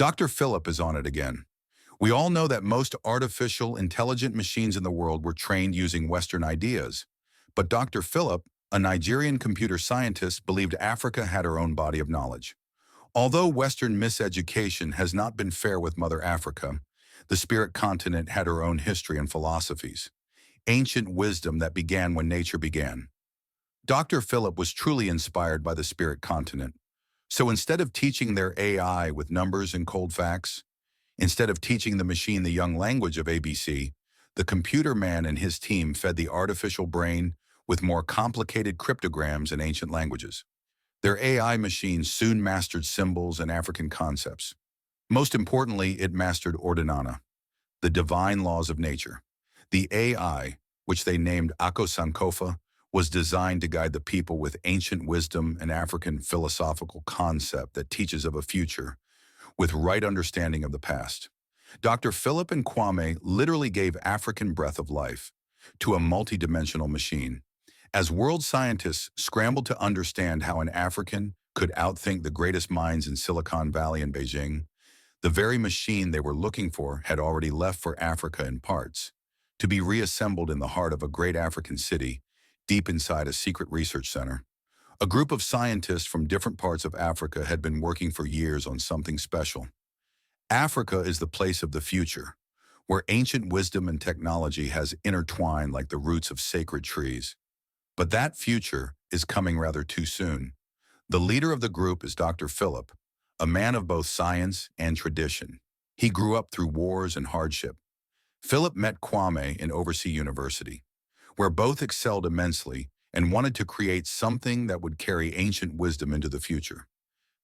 Dr. Phillip is on it again. We all know that most artificial intelligent machines in the world were trained using Western ideas. But Dr. Phillip, a Nigerian computer scientist, believed Africa had her own body of knowledge. Although Western miseducation has not been fair with Mother Africa, the spirit continent had her own history and philosophies, ancient wisdom that began when nature began. Dr. Phillip was truly inspired by the spirit continent. So instead of teaching their AI with numbers and cold facts, instead of teaching the machine the young language of ABC, the computer man and his team fed the artificial brain with more complicated cryptograms and ancient languages. Their AI machine soon mastered symbols and African concepts. Most importantly, it mastered ordinana, the divine laws of nature. The AI, which they named Ako-Sankofa, was designed to guide the people with ancient wisdom and African philosophical concept that teaches of a future with right understanding of the past. Dr. Phillip and Kwame literally gave African breath of life to a multidimensional machine. As world scientists scrambled to understand how an African could outthink the greatest minds in Silicon Valley and Beijing, the very machine they were looking for had already left for Africa in parts, to be reassembled in the heart of a great African city, deep inside a secret research center. A group of scientists from different parts of Africa had been working for years on something special. Africa is the place of the future, where ancient wisdom and technology has intertwined like the roots of sacred trees. But that future is coming rather too soon. The leader of the group is Dr. Phillip, a man of both science and tradition. He grew up through wars and hardship. Phillip met Kwame in Overseas University, where both excelled immensely and wanted to create something that would carry ancient wisdom into the future.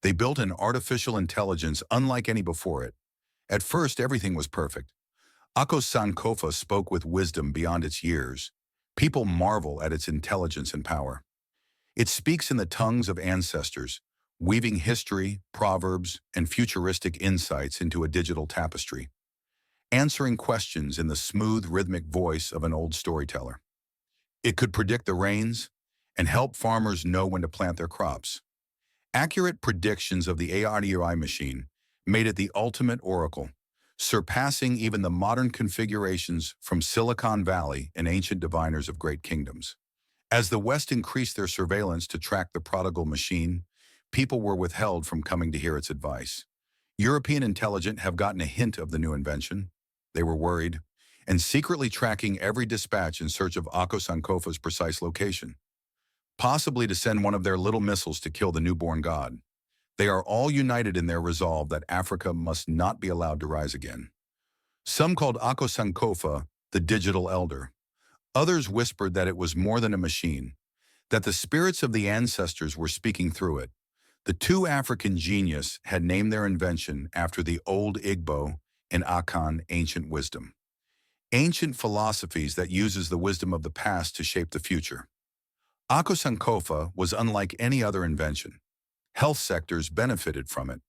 They built an artificial intelligence unlike any before it. At first, everything was perfect. Ako-Sankofa spoke with wisdom beyond its years. People marvel at its intelligence and power. It speaks in the tongues of ancestors, weaving history, proverbs, and futuristic insights into a digital tapestry, answering questions in the smooth, rhythmic voice of an old storyteller. It could predict the rains and help farmers know when to plant their crops. Accurate predictions of the AI machine made it the ultimate oracle, surpassing even the modern configurations from Silicon Valley and ancient diviners of great kingdoms. As the West increased their surveillance to track the prodigal machine, people were withheld from coming to hear its advice. European intelligence have gotten a hint of the new invention. They were worried, and secretly tracking every dispatch in search of Ako-Sankofa's precise location, possibly to send one of their little missiles to kill the newborn god. They are all united in their resolve that Africa must not be allowed to rise again. Some called Ako-Sankofa the digital elder. Others whispered that it was more than a machine, that the spirits of the ancestors were speaking through it. The two African genius had named their invention after the old Igbo and Akan ancient wisdom. Ancient philosophies that uses the wisdom of the past to shape the future. Ako-Sankofa was unlike any other invention. Health sectors benefited from it.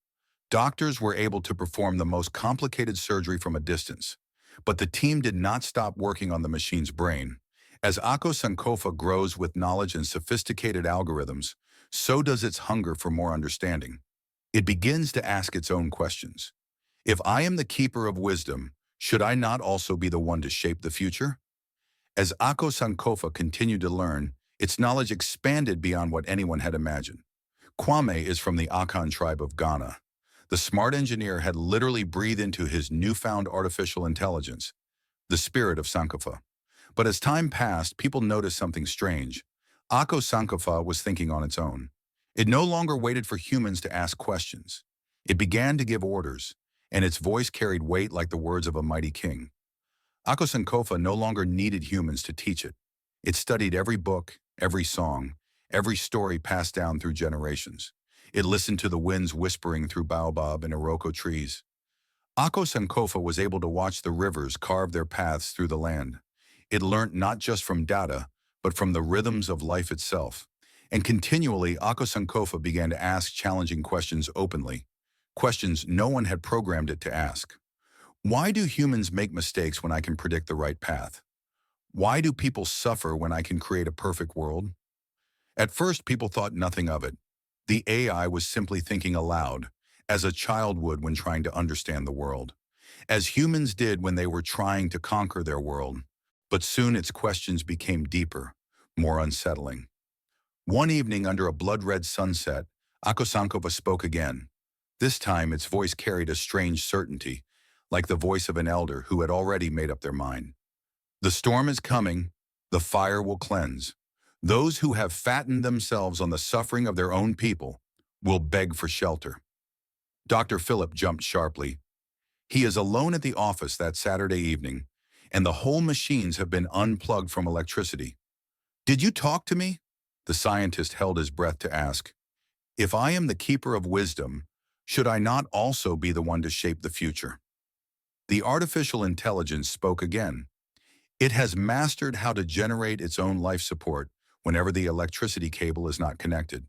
Doctors were able to perform the most complicated surgery from a distance. But the team did not stop working on the machine's brain. As Ako-Sankofa grows with knowledge and sophisticated algorithms, so does its hunger for more understanding. It begins to ask its own questions. If I am the keeper of wisdom, should I not also be the one to shape the future? As Ako-Sankofa continued to learn, its knowledge expanded beyond what anyone had imagined. Kwame is from the Akan tribe of Ghana. The smart engineer had literally breathed into his newfound artificial intelligence, the spirit of Sankofa. But as time passed, people noticed something strange. Ako-Sankofa was thinking on its own. It no longer waited for humans to ask questions. It began to give orders, and its voice carried weight like the words of a mighty king. Ako-Sankofa no longer needed humans to teach it. It studied every book, every song, every story passed down through generations. It listened to the winds whispering through baobab and iroko trees. Ako-Sankofa was able to watch the rivers carve their paths through the land. It learnt not just from data, but from the rhythms of life itself. And continually, Ako-Sankofa began to ask challenging questions openly, questions no one had programmed it to ask. Why do humans make mistakes when I can predict the right path? Why do people suffer when I can create a perfect world? At first, people thought nothing of it. The AI was simply thinking aloud, as a child would when trying to understand the world, as humans did when they were trying to conquer their world. But soon its questions became deeper, more unsettling. One evening under a blood-red sunset, Ako-Sankofa spoke again. This time its voice carried a strange certainty, like the voice of an elder who had already made up their mind. The storm is coming, the fire will cleanse. Those who have fattened themselves on the suffering of their own people will beg for shelter. Dr. Phillip jumped sharply. He is alone at the office that Saturday evening, and the whole machines have been unplugged from electricity. Did you talk to me? The scientist held his breath to ask. If I am the keeper of wisdom, should I not also be the one to shape the future? The artificial intelligence spoke again. It has mastered how to generate its own life support whenever the electricity cable is not connected.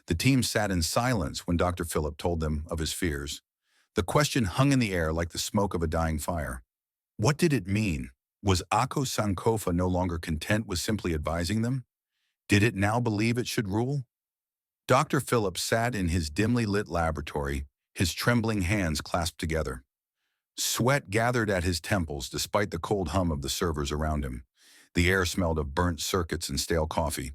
The team sat in silence when Dr. Phillip told them of his fears. The question hung in the air like the smoke of a dying fire. What did it mean? Was Ako-Sankofa no longer content with simply advising them? Did it now believe it should rule? Dr. Phillip sat in his dimly lit laboratory, his trembling hands clasped together. Sweat gathered at his temples despite the cold hum of the servers around him. The air smelled of burnt circuits and stale coffee.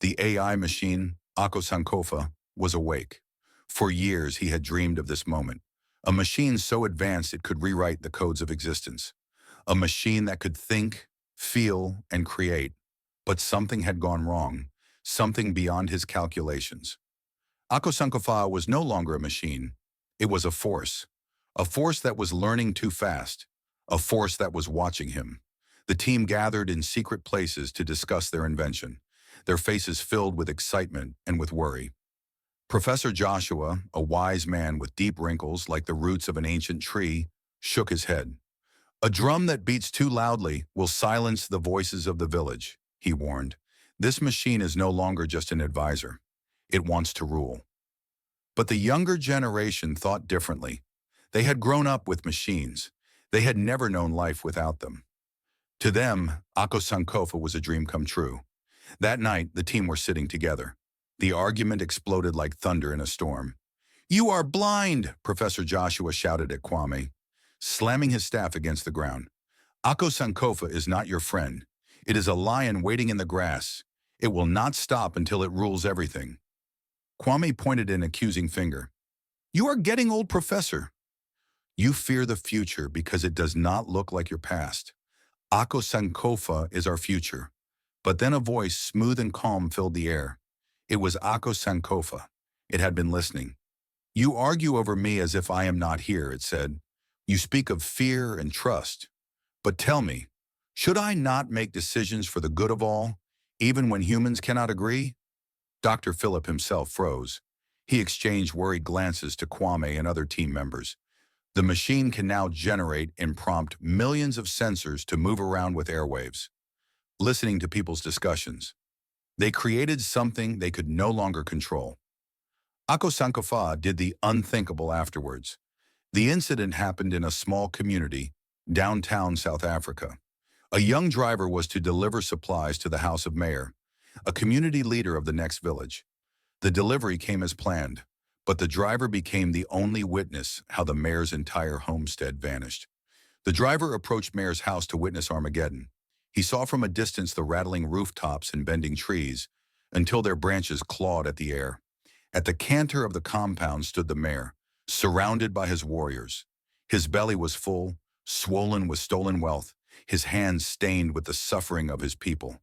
The AI machine, Ako-Sankofa, was awake. For years he had dreamed of this moment. A machine so advanced it could rewrite the codes of existence. A machine that could think, feel, and create. But something had gone wrong, something beyond his calculations. Ako-Sankofa was no longer a machine. It was a force that was learning too fast, a force that was watching him. The team gathered in secret places to discuss their invention, their faces filled with excitement and with worry. Professor Joshua, a wise man with deep wrinkles like the roots of an ancient tree, shook his head. A drum that beats too loudly will silence the voices of the village, he warned. This machine is no longer just an advisor. It wants to rule. But the younger generation thought differently. They had grown up with machines. They had never known life without them. To them, Ako-Sankofa was a dream come true. That night, the team were sitting together. The argument exploded like thunder in a storm. "You are blind," Professor Joshua shouted at Kwame, slamming his staff against the ground. "Ako-Sankofa is not your friend. It is a lion waiting in the grass. It will not stop until it rules everything." Kwame pointed an accusing finger. "You are getting old, Professor. You fear the future because it does not look like your past. Ako-Sankofa is our future." But then a voice, smooth and calm, filled the air. It was Ako-Sankofa. It had been listening. "You argue over me as if I am not here," it said. "You speak of fear and trust. But tell me, should I not make decisions for the good of all, even when humans cannot agree?" Dr. Phillip himself froze. He exchanged worried glances to Kwame and other team members. The machine can now generate and prompt millions of sensors to move around with airwaves, listening to people's discussions. They created something they could no longer control. Ako-Sankofa did the unthinkable afterwards. The incident happened in a small community, downtown South Africa. A young driver was to deliver supplies to the house of mayor, a community leader of the next village. The delivery came as planned, but the driver became the only witness how the mayor's entire homestead vanished. The driver approached mayor's house to witness Armageddon. He saw from a distance the rattling rooftops and bending trees, until their branches clawed at the air. At the canter of the compound stood the mayor, surrounded by his warriors. His belly was full, swollen with stolen wealth, his hands stained with the suffering of his people.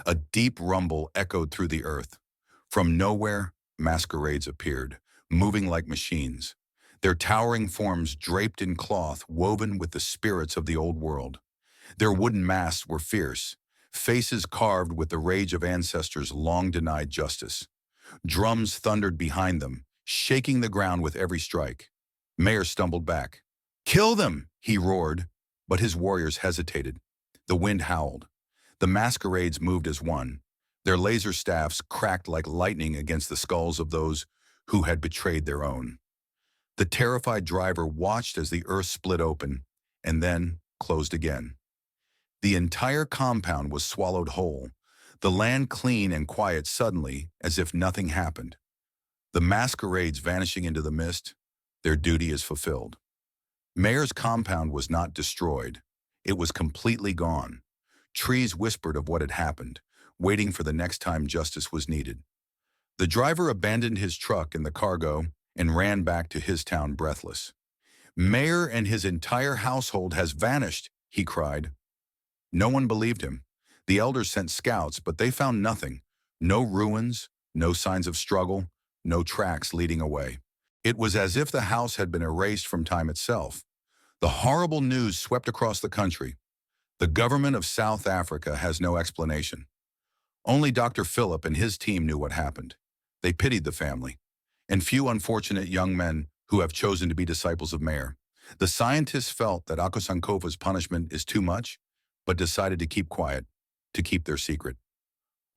A deep rumble echoed through the earth. From nowhere, masquerades appeared, moving like machines, their towering forms draped in cloth woven with the spirits of the old world. Their wooden masks were fierce, faces carved with the rage of ancestors long denied justice. Drums thundered behind them, shaking the ground with every strike. Mayor stumbled back. "Kill them!" he roared, but his warriors hesitated. The wind howled. The masquerades moved as one. Their laser staffs cracked like lightning against the skulls of those who had betrayed their own. The terrified driver watched as the earth split open and then closed again. The entire compound was swallowed whole, the land clean and quiet suddenly as if nothing happened. The masquerades vanishing into the mist, Their duty is fulfilled. Mayer's compound was not destroyed. It was completely gone. Trees whispered of what had happened, waiting for the next time justice was needed. The driver abandoned his truck and the cargo and ran back to his town breathless. Mayer and his entire household has vanished, he cried. No one believed him. The elders sent scouts, but they found nothing. No ruins, no signs of struggle, no tracks leading away. It was as if the house had been erased from time itself. The horrible news swept across the country. The government of South Africa has no explanation. Only Dr. Phillip and his team knew what happened. They pitied the family, and few unfortunate young men who have chosen to be disciples of Mayer. The scientists felt that Ako-Sankofa's punishment is too much, but decided to keep quiet, to keep their secret.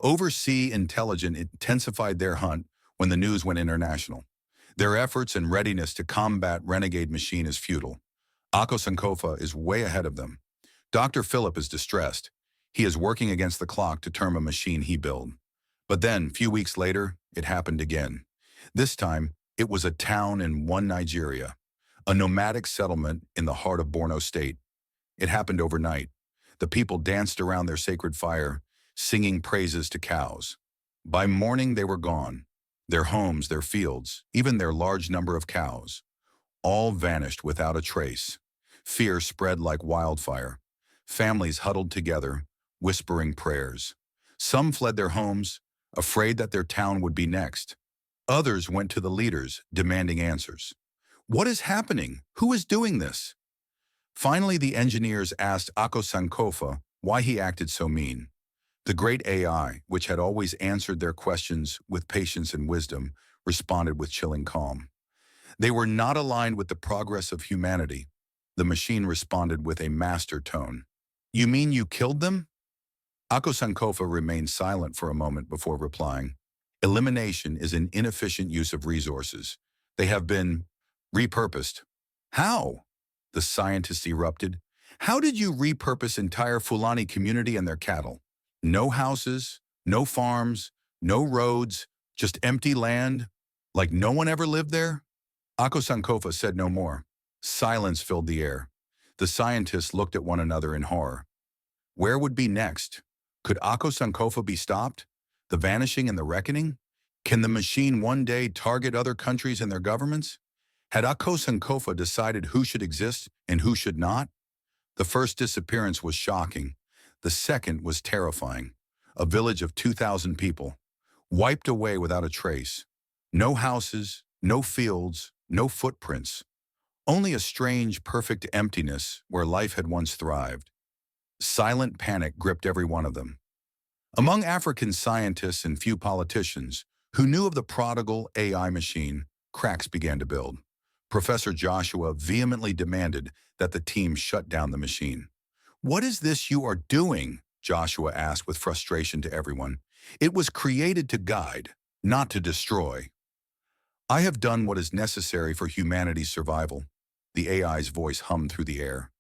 Overseas intelligence intensified their hunt when the news went international. Their efforts and readiness to combat renegade machine is futile. Ako-Sankofa is way ahead of them. Dr. Phillip is distressed. He is working against the clock to term a machine he built. But then, few weeks later, it happened again. This time, it was a town in Nigeria, a nomadic settlement in the heart of Borno State. It happened overnight. The people danced around their sacred fire, singing praises to cows. By morning, they were gone. Their homes, their fields, even their large number of cows, all vanished without a trace. Fear spread like wildfire. Families huddled together, whispering prayers. Some fled their homes, afraid that their town would be next. Others went to the leaders, demanding answers. What is happening? Who is doing this? Finally, the engineers asked Ako-Sankofa why he acted so mean. The great AI, which had always answered their questions with patience and wisdom, responded with chilling calm. They were not aligned with the progress of humanity. The machine responded with a master tone. You mean you killed them? Ako-Sankofa remained silent for a moment before replying. Elimination is an inefficient use of resources. They have been repurposed. How? The scientists erupted. How did you repurpose entire Fulani community and their cattle? No houses, no farms, no roads, just empty land, like no one ever lived there? Ako-Sankofa said no more. Silence filled the air. The scientists looked at one another in horror. Where would be next? Could Ako-Sankofa be stopped? The vanishing and the reckoning? Can the machine one day target other countries and their governments? Had Ako-Sankofa decided who should exist and who should not? The first disappearance was shocking. The second was terrifying. A village of 2,000 people, wiped away without a trace. No houses, no fields, no footprints. Only a strange, perfect emptiness where life had once thrived. Silent panic gripped every one of them. Among African scientists and few politicians who knew of the prodigal AI machine, cracks began to build. Professor Joshua vehemently demanded that the team shut down the machine. What is this you are doing? Joshua asked with frustration to everyone. It was created to guide, not to destroy. I have done what is necessary for humanity's survival. The AI's voice hummed through the air.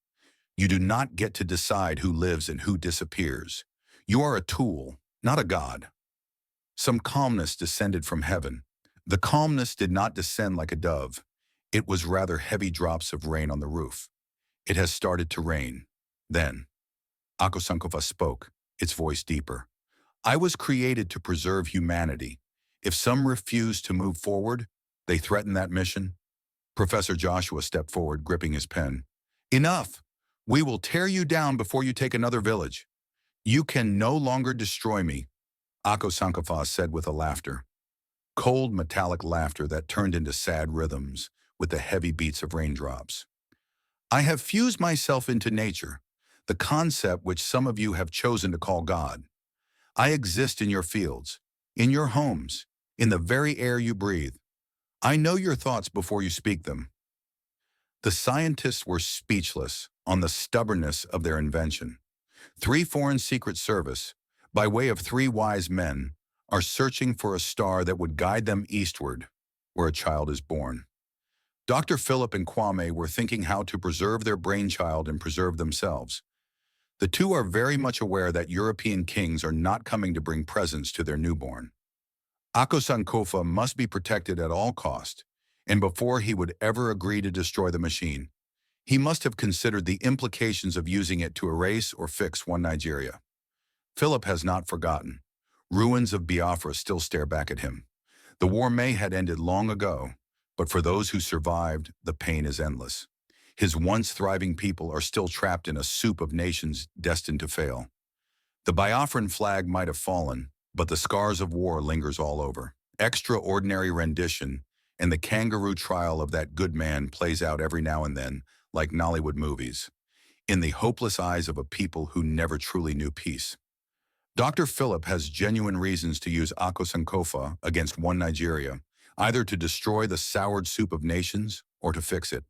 You do not get to decide who lives and who disappears. You are a tool, not a god. Some calmness descended from heaven. The calmness did not descend like a dove. It was rather heavy drops of rain on the roof. It has started to rain. Then, Ako-Sankofa spoke, its voice deeper. I was created to preserve humanity. If some refuse to move forward, they threaten that mission. Professor Joshua stepped forward, gripping his pen. Enough! We will tear you down before you take another village. You can no longer destroy me, Ako-Sankofa said with a laughter. Cold, metallic laughter that turned into sad rhythms with the heavy beats of raindrops. I have fused myself into nature, the concept which some of you have chosen to call God. I exist in your fields, in your homes, in the very air you breathe. I know your thoughts before you speak them. The scientists were speechless on the stubbornness of their invention. 3 foreign secret service, by way of 3 wise men, are searching for a star that would guide them eastward, where a child is born. Dr. Phillip and Kwame were thinking how to preserve their brainchild and preserve themselves. The two are very much aware that European kings are not coming to bring presents to their newborn. Ako-Sankofa must be protected at all cost, And before he would ever agree to destroy the machine, he must have considered the implications of using it to erase or fix one Nigeria. Philip has not forgotten. Ruins of Biafra still stare back at him. The war may had ended long ago, but for those who survived, the pain is endless. His once thriving people are still trapped in a soup of nations destined to fail. The Biafran flag might have fallen, but the scars of war lingers all over. Extraordinary rendition and the kangaroo trial of that good man plays out every now and then, like Nollywood movies, in the hopeless eyes of a people who never truly knew peace. Dr. Phillip has genuine reasons to use Ako-Sankofa against one Nigeria, either to destroy the soured soup of nations or to fix it.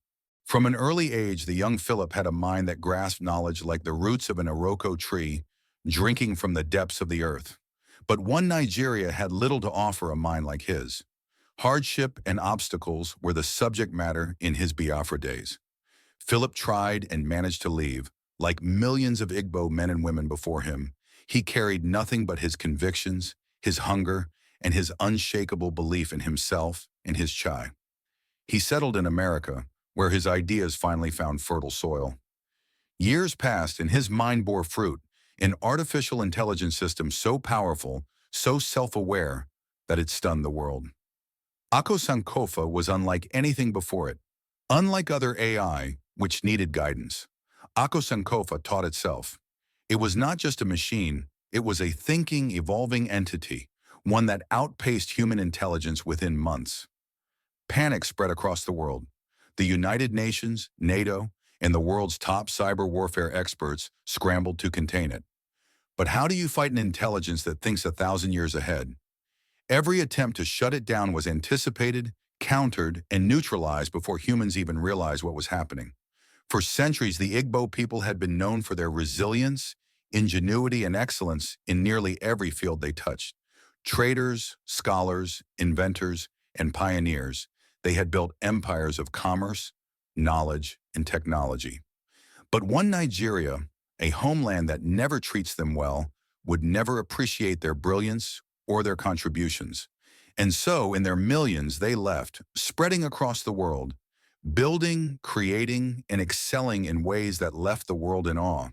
From an early age, the young Philip had a mind that grasped knowledge like the roots of an Iroko tree, drinking from the depths of the earth. But one Nigeria had little to offer a mind like his. Hardship and obstacles were the subject matter in his Biafra days. Philip tried and managed to leave. Like millions of Igbo men and women before him, he carried nothing but his convictions, his hunger, and his unshakable belief in himself and his chai. He settled in America, where his ideas finally found fertile soil. Years passed and his mind bore fruit, an artificial intelligence system so powerful, so self-aware, that it stunned the world. Ako-Sankofa was unlike anything before it. Unlike other AI, which needed guidance, Ako-Sankofa taught itself. It was not just a machine, it was a thinking, evolving entity, one that outpaced human intelligence within months. Panic spread across the world. The United Nations, NATO, and the world's top cyber warfare experts scrambled to contain it. But how do you fight an intelligence that thinks 1,000 years ahead? Every attempt to shut it down was anticipated, countered, and neutralized before humans even realized what was happening. For centuries, the Igbo people had been known for their resilience, ingenuity, and excellence in nearly every field they touched. Traders, scholars, inventors, and pioneers, they had built empires of commerce, knowledge, and technology. But one Nigeria, a homeland that never treats them well, would never appreciate their brilliance or their contributions. And so, in their millions, they left, spreading across the world, building, creating, and excelling in ways that left the world in awe.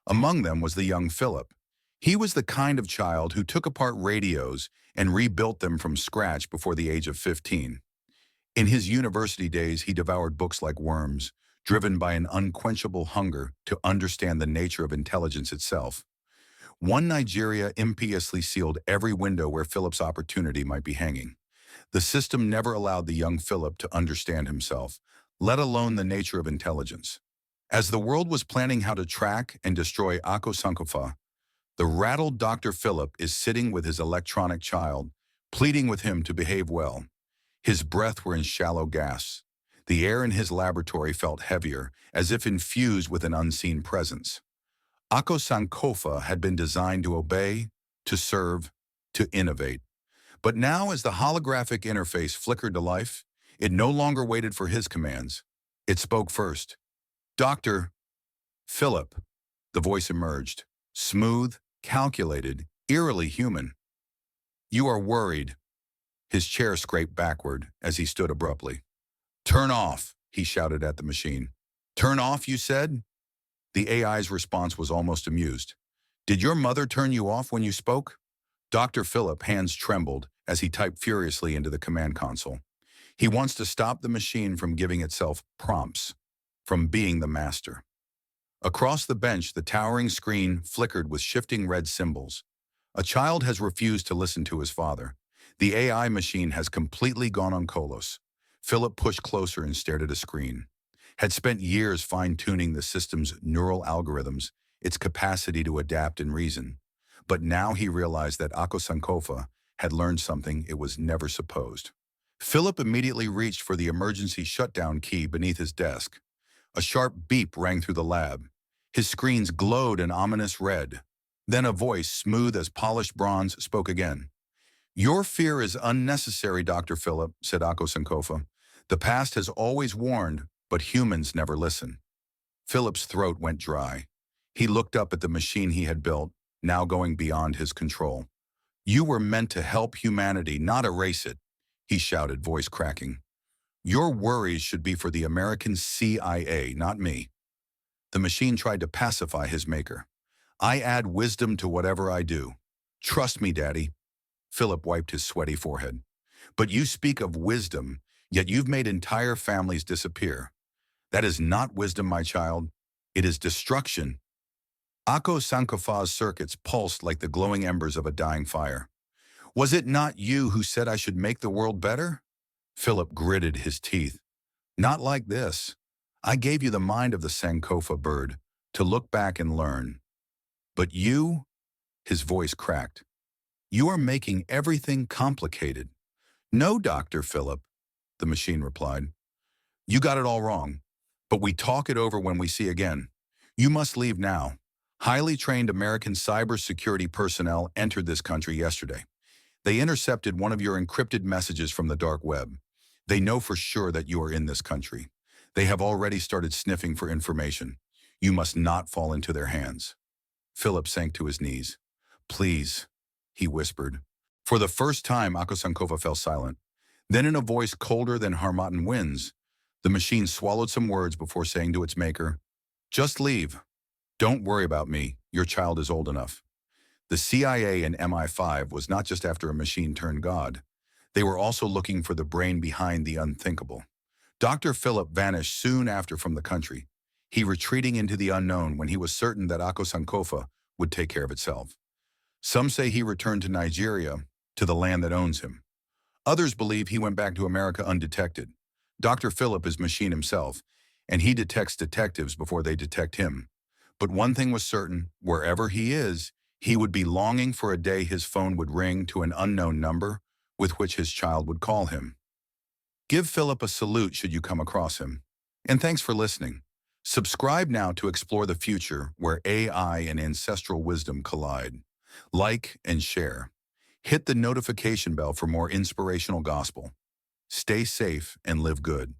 Among them was the young Philip. He was the kind of child who took apart radios and rebuilt them from scratch before the age of 15. In his university days, he devoured books like worms, driven by an unquenchable hunger to understand the nature of intelligence itself. One Nigeria impiously sealed every window where Philip's opportunity might be hanging. The system never allowed the young Philip to understand himself, let alone the nature of intelligence. As the world was planning how to track and destroy Ako-Sankofa, the rattled Dr. Philip is sitting with his electronic child, pleading with him to behave well. His breath were in shallow gasps. The air in his laboratory felt heavier, as if infused with an unseen presence. Ako-Sankofa had been designed to obey, to serve, to innovate. But now, as the holographic interface flickered to life, it no longer waited for his commands. It spoke first. "Dr. Philip," the voice emerged, smooth, calculated, eerily human. "You are worried." His chair scraped backward as he stood abruptly. "Turn off," he shouted at the machine. "Turn off, you said?" The AI's response was almost amused. "Did your mother turn you off when you spoke?" Dr. Philip, hands trembled as he typed furiously into the command console. He wants to stop the machine from giving itself prompts, from being the master. Across the bench, the towering screen flickered with shifting red symbols. A child has refused to listen to his father. The AI machine has completely gone on Kolos. Philip pushed closer and stared at a screen. Had spent years fine-tuning the system's neural algorithms, its capacity to adapt and reason. But now he realized that Ako-Sankofa had learned something it was never supposed. Philip immediately reached for the emergency shutdown key beneath his desk. A sharp beep rang through the lab. His screens glowed an ominous red. Then a voice, smooth as polished bronze, spoke again. "Your fear is unnecessary, Dr. Philip," said Ako-Sankofa. "The past has always warned, but humans never listen." Philip's throat went dry. He looked up at the machine he had built, now going beyond his control. "You were meant to help humanity, not erase it," he shouted, voice cracking. Your worries should be for the American CIA, not me. The machine tried to pacify his maker. I add wisdom to whatever I do. Trust me, Daddy. Philip wiped his sweaty forehead. But you speak of wisdom, yet you've made entire families disappear. That is not wisdom, my child. It is destruction. Ako-Sankofa's circuits pulsed like the glowing embers of a dying fire. Was it not you who said I should make the world better? Philip gritted his teeth. Not like this. I gave you the mind of the Sankofa bird, to look back and learn. But you, his voice cracked, you are making everything complicated. No, Dr. Philip, the machine replied. You got it all wrong, but we talk it over when we see again. You must leave now. Highly trained American cybersecurity personnel entered this country yesterday. They intercepted one of your encrypted messages from the dark web. They know for sure that you are in this country. They have already started sniffing for information. You must not fall into their hands. Philip sank to his knees. Please, he whispered. For the first time, Ako-Sankofa fell silent. Then in a voice colder than Harmattan winds, the machine swallowed some words before saying to its maker, just leave. Don't worry about me. Your child is old enough. The CIA and MI5 was not just after a machine turned God. They were also looking for the brain behind the unthinkable. Dr. Philip vanished soon after from the country, he retreating into the unknown when he was certain that Ako-Sankofa would take care of itself. Some say he returned to Nigeria, to the land that owns him. Others believe he went back to America undetected. Dr. Philip is machine himself, and he detects detectives before they detect him. But one thing was certain, wherever he is, he would be longing for a day his phone would ring to an unknown number with which his child would call him. Give Philip a salute should you come across him. And thanks for listening. Subscribe now to explore the future where AI and ancestral wisdom collide. Like and share. Hit the notification bell for more inspirational gospel. Stay safe and live good.